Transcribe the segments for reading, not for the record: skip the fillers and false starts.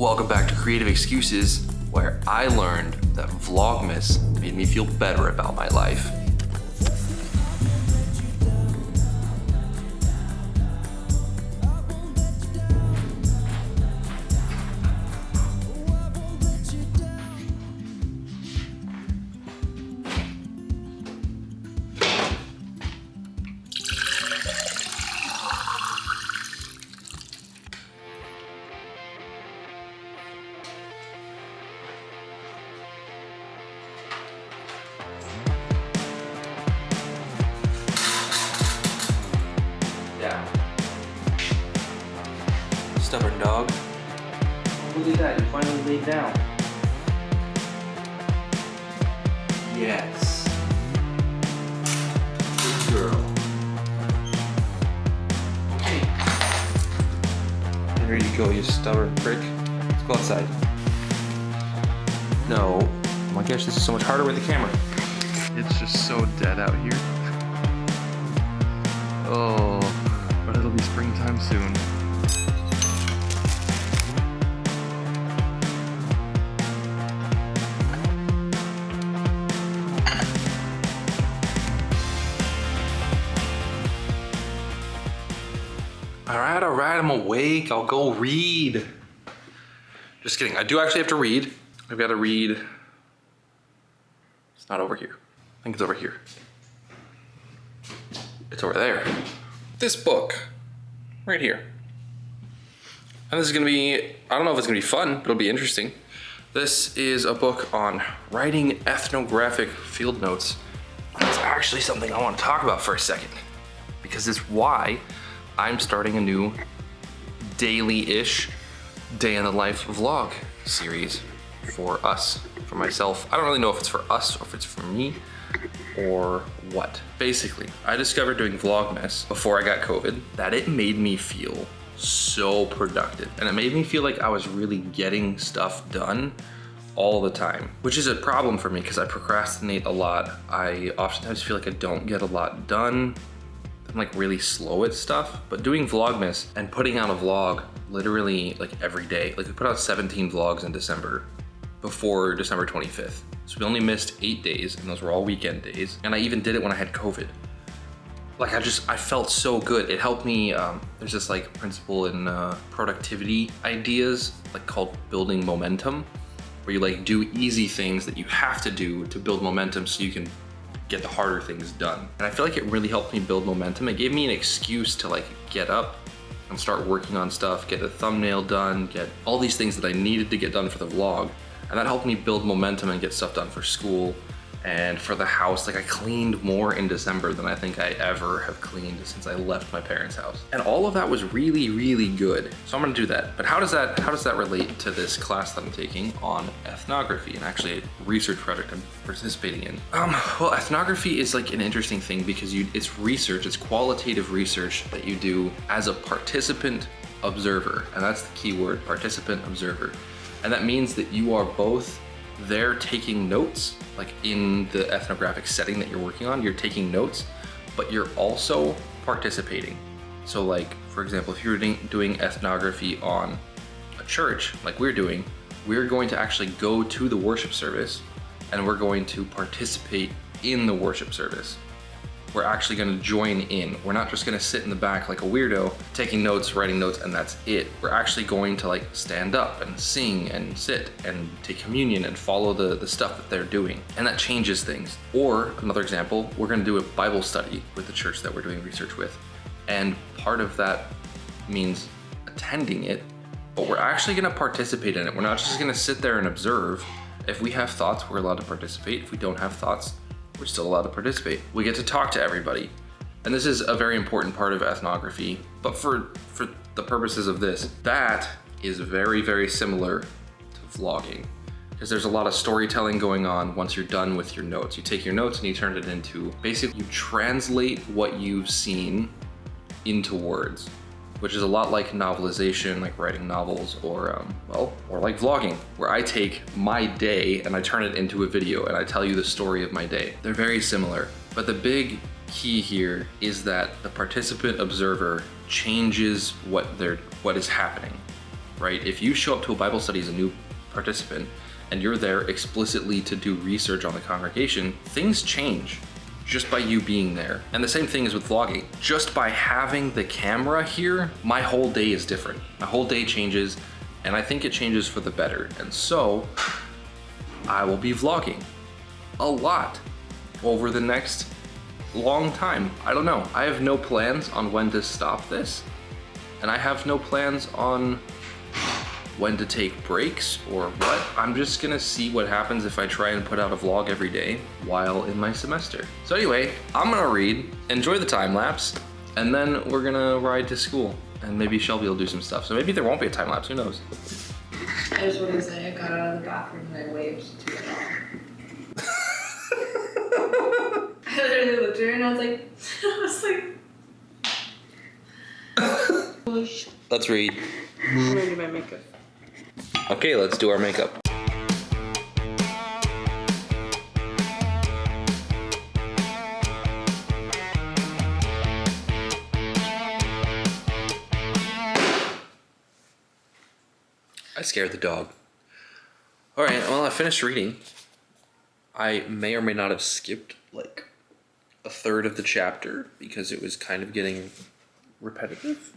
Welcome back to Creative Excuses, where I learned that vlogmas made me feel better about my life. Stubborn dog. Look at that, you finally laid down. Yes. Good girl. Okay. There you go, you stubborn prick. Let's go outside. No. Oh my gosh, this is so much harder with the camera. It's just so dead out here. Oh, but it'll be springtime soon. All right, I'm awake. I'll go read. Just kidding. I do actually have to read. I've got to read. It's not over here. I think it's over here. It's over there. This book, right here. And this is gonna be, I don't know if it's gonna be fun, but it'll be interesting. This is a book on writing ethnographic field notes. That's actually something I want to talk about for a second, because it's why I'm starting a new daily-ish day in the life vlog series for us, for myself. I don't really know if it's for us or if it's for me or what. Basically, I discovered doing vlogmas before I got COVID that it made me feel so productive, and it made me feel like I was really getting stuff done all the time, which is a problem for me because I procrastinate a lot. I oftentimes feel like I don't get a lot done. I'm like really slow at stuff, but doing vlogmas and putting out a vlog literally like every day, like we put out 17 vlogs in December before December 25th. So we only missed 8 days, and those were all weekend days. And I even did it when I had COVID. Like I felt so good. It helped me, there's this like principle in productivity ideas, like called building momentum, where you like do easy things that you have to do to build momentum so you can get the harder things done. And I feel like it really helped me build momentum. It gave me an excuse to like get up and start working on stuff, get a thumbnail done, get all these things that I needed to get done for the vlog. And that helped me build momentum and get stuff done for school and for the house. Like I cleaned more in December than I think I ever have cleaned since I left my parents' house. And all of that was really, really good. So I'm gonna do that. But how does that relate to this class that I'm taking on ethnography, and actually a research project I'm participating in? Well, ethnography is like an interesting thing because it's research, it's qualitative research that you do as a participant observer. And that's the key word, participant observer. And that means that you are both there taking notes, like in the ethnographic setting that you're working on, you're taking notes, but you're also participating. So like, for example, if you're doing ethnography on a church, like we're doing, we're going to actually go to the worship service and we're going to participate in the worship service. We're actually gonna join in. We're not just gonna sit in the back like a weirdo, taking notes, writing notes, and that's it. We're actually going to like stand up and sing and sit and take communion and follow the stuff that they're doing. And that changes things. Or another example, we're gonna do a Bible study with the church that we're doing research with. And part of that means attending it, but we're actually gonna participate in it. We're not just gonna sit there and observe. If we have thoughts, we're allowed to participate. If we don't have thoughts, we're still allowed to participate. We get to talk to everybody. And this is a very important part of ethnography, but for the purposes of this, that is very, very similar to vlogging, because there's a lot of storytelling going on once you're done with your notes. You take your notes and you turn it into, basically you translate what you've seen into words, which is a lot like novelization, like writing novels, or like vlogging, where I take my day and I turn it into a video and I tell you the story of my day. They're very similar, but the big key here is that the participant observer changes what is happening. right? If you show up to a Bible study as a new participant and you're there explicitly to do research on the congregation, things change just by you being there. And the same thing is with vlogging. Just by having the camera here, my whole day is different. My whole day changes, and I think it changes for the better. And so I will be vlogging a lot over the next long time. I don't know. I have no plans on when to stop this, and I have no plans on when to take breaks or what. I'm just gonna see what happens if I try and put out a vlog every day while in my semester. So anyway, I'm gonna read, enjoy the time lapse, and then we're gonna ride to school. And maybe Shelby will do some stuff. So maybe there won't be a time lapse, who knows? I just want to say I got out of the bathroom and I waved to the dog. I literally looked at her and I was like, Let's read. I'm gonna do my makeup. Okay, let's do our makeup. I scared the dog. All right, well, I finished reading. I may or may not have skipped like a third of the chapter because it was kind of getting repetitive.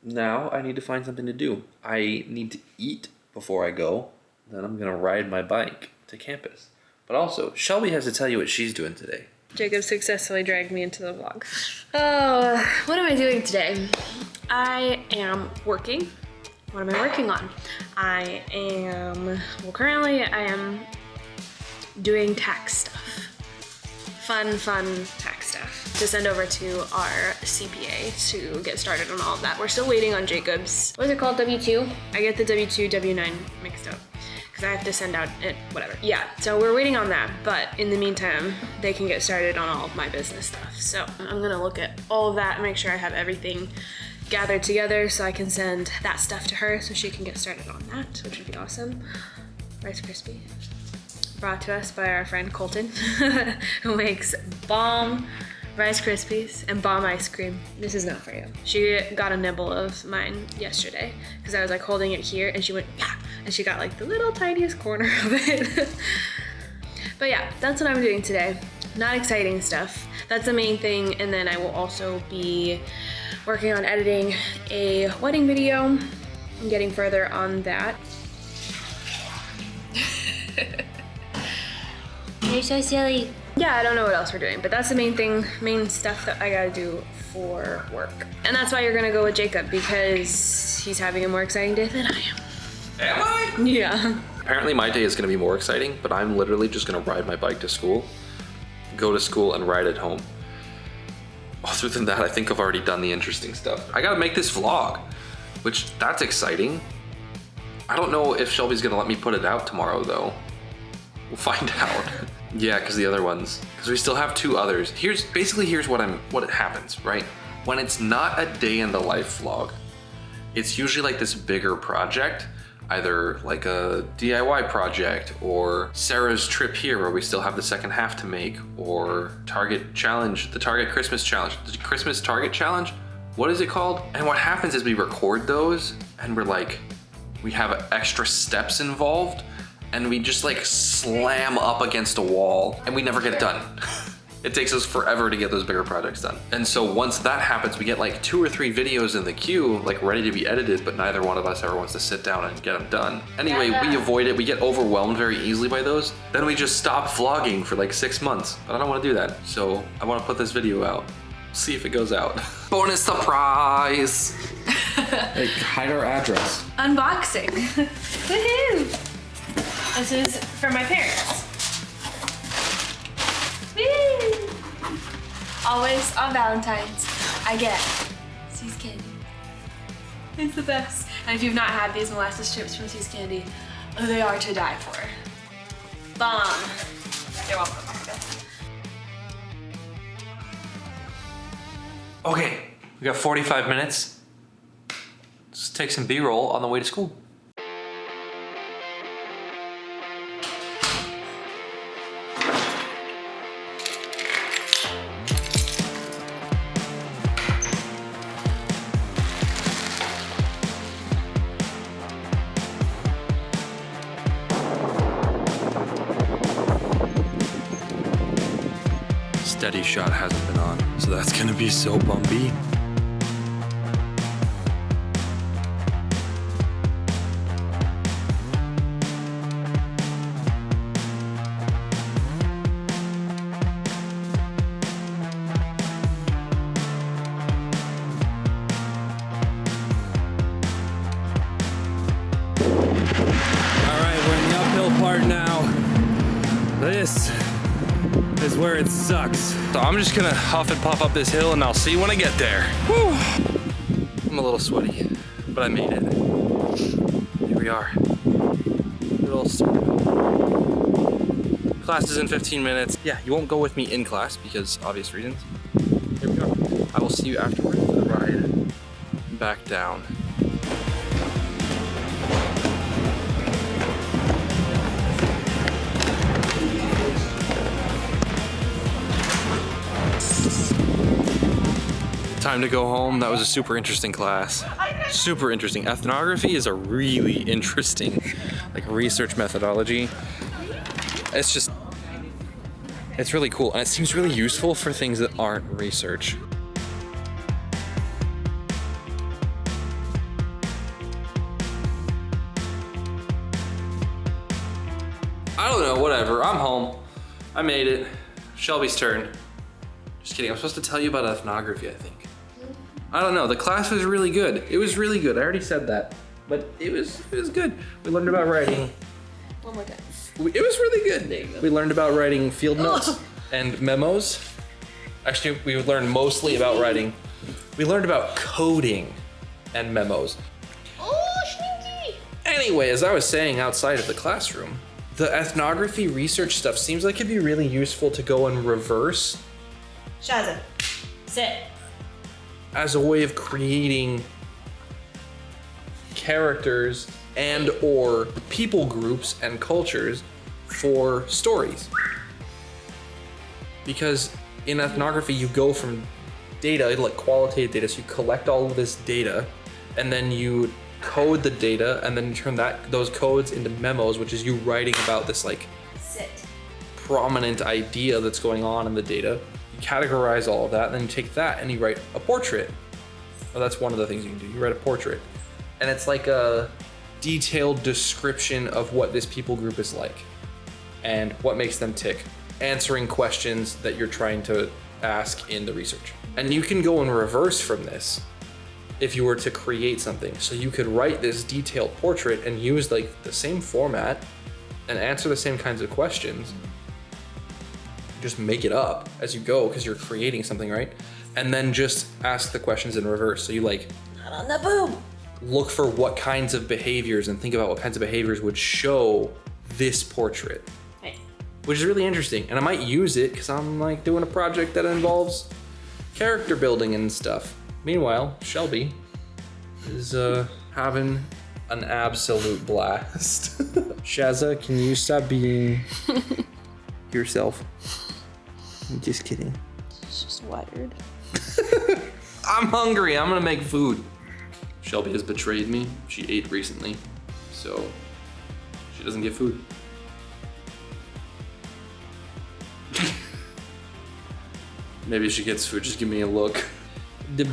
Now I need to find something to do. I need to eat before I go. Then I'm gonna ride my bike to campus. But also, Shelby has to tell you what she's doing today. Jacob successfully dragged me into the vlog. Oh, what am I doing today? I am working. What am I working on? Currently I am doing tax stuff. Fun tax stuff to send over to our CPA to get started on all of that. We're still waiting on Jacob's, what is it called, W-2? I get the W-2, W-9 mixed up because I have to send out it, whatever. Yeah, so we're waiting on that, but in the meantime, they can get started on all of my business stuff. So I'm gonna look at all of that and make sure I have everything gathered together so I can send that stuff to her so she can get started on that, which would be awesome. Rice Krispie, brought to us by our friend Colton, who makes bomb Rice Krispies and bomb ice cream. This is not for you. She got a nibble of mine yesterday because I was like holding it here and she went, yeah, and she got like the little tiniest corner of it. But yeah, that's what I'm doing today. Not exciting stuff. That's the main thing. And then I will also be working on editing a wedding video. I'm getting further on that. You're so silly. Yeah, I don't know what else we're doing, but that's the main thing, main stuff that I gotta do for work. And that's why you're gonna go with Jacob, because he's having a more exciting day than I am. Am I? Yeah. Apparently my day is gonna be more exciting, but I'm literally just gonna ride my bike to school, go to school, and ride it home. Other than that, I think I've already done the interesting stuff. I gotta make this vlog, which that's exciting. I don't know if Shelby's gonna let me put it out tomorrow though. We'll find out. Yeah, because the other ones, because we still have 2 others. Here's what happens, right? When it's not a day in the life vlog, it's usually like this bigger project, either like a DIY project or Sarah's trip here where we still have the second half to make, or Target challenge, the Target Christmas challenge, the Christmas Target challenge. What is it called? And what happens is we record those and we're like, we have extra steps involved and we just like slam up against a wall and we never get it done. It takes us forever to get those bigger projects done. And so once that happens, we get like 2 or 3 videos in the queue, like ready to be edited, but neither one of us ever wants to sit down and get them done. Anyway, we avoid it. We get overwhelmed very easily by those. Then we just stop vlogging for like 6 months. But I don't want to do that. So I want to put this video out. See if it goes out. Bonus surprise! Hey, hide our address. Unboxing. Woohoo! This is from my parents. Woo! Always on Valentine's, I get See's candy. It's the best. And if you've not had these molasses chips from See's Candy, they are to die for. Bomb. You're welcome. Okay, we got 45 minutes. Let's take some B-roll on the way to school. steady shot hasn't been on, so that's gonna be so bumpy. Part now. This is where it sucks. So I'm just gonna huff and puff up this hill and I'll see you when I get there. Whew. I'm a little sweaty, but I made it. Here we are. Little class is in 15 minutes. Yeah, you won't go with me in class because obvious reasons. Here we are. I will see you afterwards for the ride back down. Time to go home. That was a super interesting class. Super interesting. Ethnography is a really interesting, like, research methodology. It's really cool, and it seems really useful for things that aren't research. I don't know, whatever. I'm home. I made it. Shelby's turn. Just kidding. I'm supposed to tell you about ethnography, I think. I don't know. The class was really good. It was really good. I already said that, but it was good. We learned about writing. One more time. It was really good. We learned about writing field notes and memos. Actually, we learned mostly about writing. We learned about coding and memos. Oh, sneaky! Anyway, as I was saying outside of the classroom, the ethnography research stuff seems like it'd be really useful to go in reverse. Shazza, sit. As a way of creating characters and or people groups and cultures for stories. Because in ethnography, you go from data, like qualitative data, so you collect all of this data, and then you code the data, and then you turn those codes into memos, which is you writing about this like prominent idea that's going on in the data. Categorize all of that, and then you take that and you write a portrait. Well, that's one of the things you can do. You write a portrait, and it's like a detailed description of what this people group is like and what makes them tick, answering questions that you're trying to ask in the research. And you can go in reverse from this if you were to create something. So you could write this detailed portrait and use like the same format and answer the same kinds of questions. Just make it up as you go because you're creating something, right? And then just ask the questions in reverse. So you like, not on the boob. Look for what kinds of behaviors and think about what kinds of behaviors would show this portrait. Right. Which is really interesting. And I might use it because I'm like doing a project that involves character building and stuff. Meanwhile, Shelby is having an absolute blast. Shazza, can you stop being yourself? I'm just kidding. It's just wired. I'm hungry. I'm gonna make food. Shelby has betrayed me. She ate recently, so she doesn't get food. Maybe if she gets food, just give me a look. The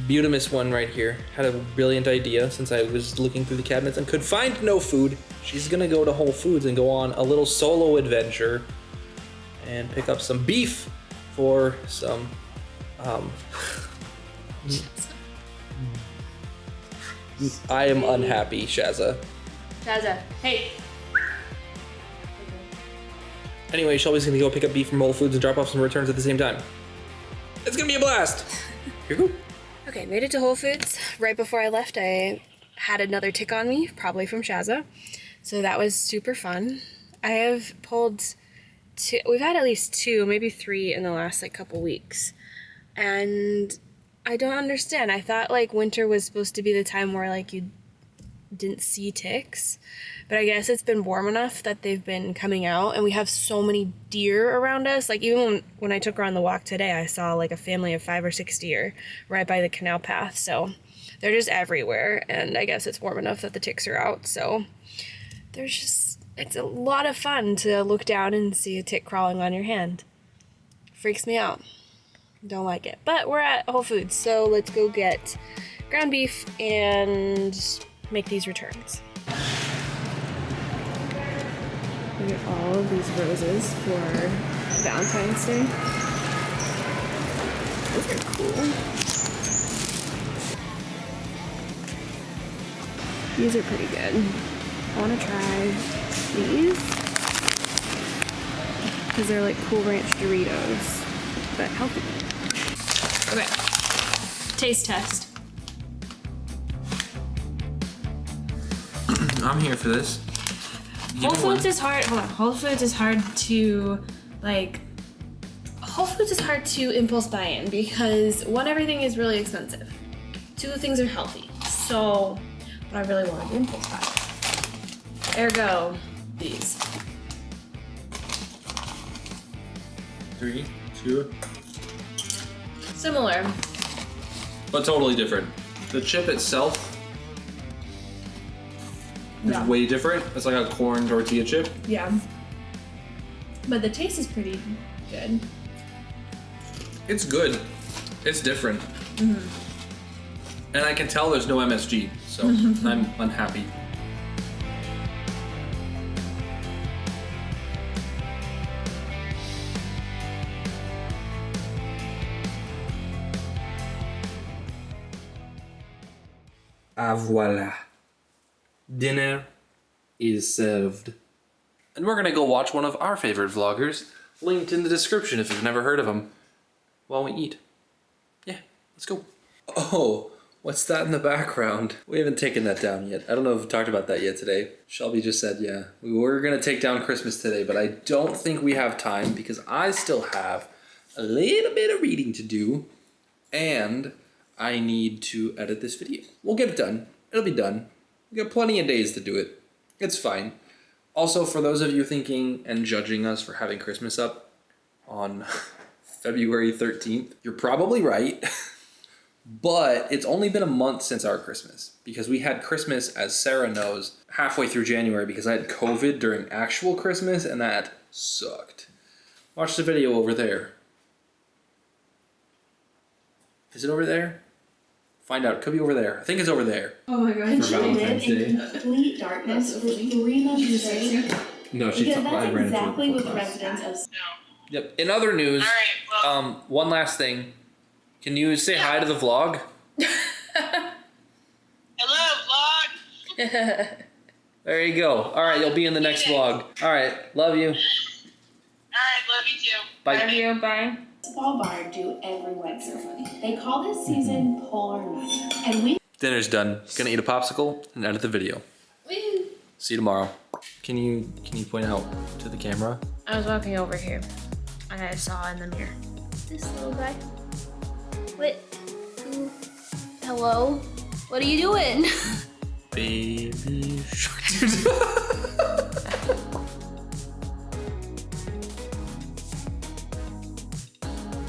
Butamus one right here had a brilliant idea since I was looking through the cabinets and could find no food. She's gonna go to Whole Foods and go on a little solo adventure and pick up some beef for some I am unhappy, Shazza. Shazza, hey. Anyway, Shelby's gonna go pick up beef from Whole Foods and drop off some returns at the same time. It's gonna be a blast. Here we go. Okay, made it to Whole Foods. Right before I left, I had another tick on me, probably from Shazza. So that was super fun. I have pulled we've had at least 2, maybe 3 in the last like couple weeks. And I don't understand. I thought like winter was supposed to be the time where like you didn't see ticks, but I guess it's been warm enough that they've been coming out, and we have so many deer around us. Like even when I took her on the walk today, I saw like a family of 5 or 6 deer right by the canal path. So they're just everywhere, and I guess it's warm enough that the ticks are out. So it's a lot of fun to look down and see a tick crawling on your hand. freaks me out. Don't like it. But we're at Whole Foods, so let's go get ground beef and make these returns. We get all of these roses for Valentine's Day. Those are cool. These are pretty good. I want to try these because they're like Cool Ranch Doritos, but healthy. Okay, taste test. I'm here for this. Whole Foods is hard. Hold on. Whole Foods is hard to Whole Foods is hard to impulse buy in because one, everything is really expensive. Two, things are healthy. So, but I really want to impulse buy. Ergo, these. 3, 2. Similar. But totally different. The chip itself is way different. It's like a corn tortilla chip. Yeah. But the taste is pretty good. It's good. It's different. And I can tell there's no MSG, so I'm unhappy. Voila. Dinner is served. And we're gonna go watch one of our favorite vloggers, linked in the description if you've never heard of him, while we eat. Yeah, let's go. Oh, what's that in the background? We haven't taken that down yet. I don't know if we've talked about that yet today. Shelby just said, yeah, we were gonna take down Christmas today, but I don't think we have time because I still have a little bit of reading to do and I need to edit this video. We'll get it done. It'll be done. We got plenty of days to do it. It's fine. Also, for those of you thinking and judging us for having Christmas up on February 13th, you're probably right. But it's only been a month since our Christmas because we had Christmas, as Sarah knows, halfway through January because I had COVID during actual Christmas and that sucked. Watch the video over there. Is it over there? Find out. It could be over there. I think it's over there. Oh my god. And she lived in complete darkness for 3 months straight. No, she Because I that's ran exactly into a what full class. residents of Yep. In other news, All right, well, one last thing. Can you say hi to the vlog? hello, vlog. There you go. All right, you'll be in the next vlog. All right, love you. All right, love you too. Bye. Love you. Bye. Svalbard do every winter. They call this season polar night. And we Dinner's done. Gonna eat a popsicle and edit the video. Woo. See you tomorrow. Can you point out to the camera? I was walking over here and I saw in the mirror this little guy. What? Hello? What are you doing? Baby shark.